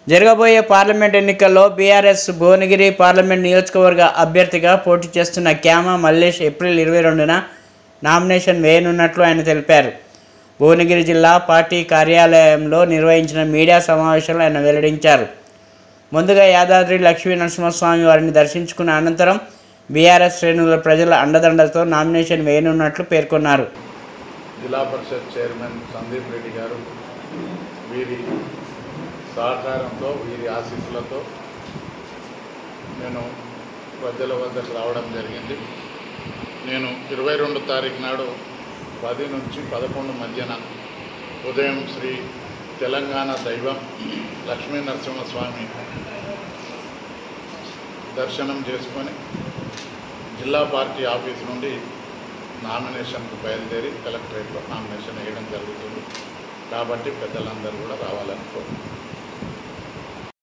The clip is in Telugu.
జరగబోయే పార్లమెంట్ ఎన్నికల్లో బీఆర్ఎస్ భువనగిరి పార్లమెంట్ నియోజకవర్గ అభ్యర్థిగా పోటీ చేస్తున్న క్యామ మల్లేష్ ఏప్రిల్ 22న నామినేషన్ వేయనున్నట్లు ఆయన తెలిపారు. భువనగిరి జిల్లా పార్టీ కార్యాలయంలో నిర్వహించిన మీడియా సమావేశంలో ఆయన వెల్లడించారు. ముందుగా యాదాద్రి లక్ష్మీ నరసింహస్వామి వారిని దర్శించుకున్న అనంతరం బీఆర్ఎస్ శ్రేణుల ప్రజల అండదండలతో నామినేషన్ వేయనున్నట్లు పేర్కొన్నారు. జిల్లా పరిషత్ చైర్మన్ సందీప్ రెడ్డి గారు వీరి సహకారంతో వీరి ఆశీస్సులతో నేను ప్రజల వద్దకు రావడం జరిగింది. నేను 22 తారీఖు నాడు 10 నుంచి 11 మధ్యన ఉదయం శ్రీ తెలంగాణ దైవం లక్ష్మీ నరసింహస్వామి దర్శనం చేసుకొని జిల్లా పార్టీ ఆఫీస్ నుండి నామినేషన్కు బయలుదేరి కలెక్టరేట్లో నామినేషన్ వేయడం జరుగుతుంది. కాబట్టి పెద్దలందరూ కూడా రావాలని కోరుకుంటున్నాను.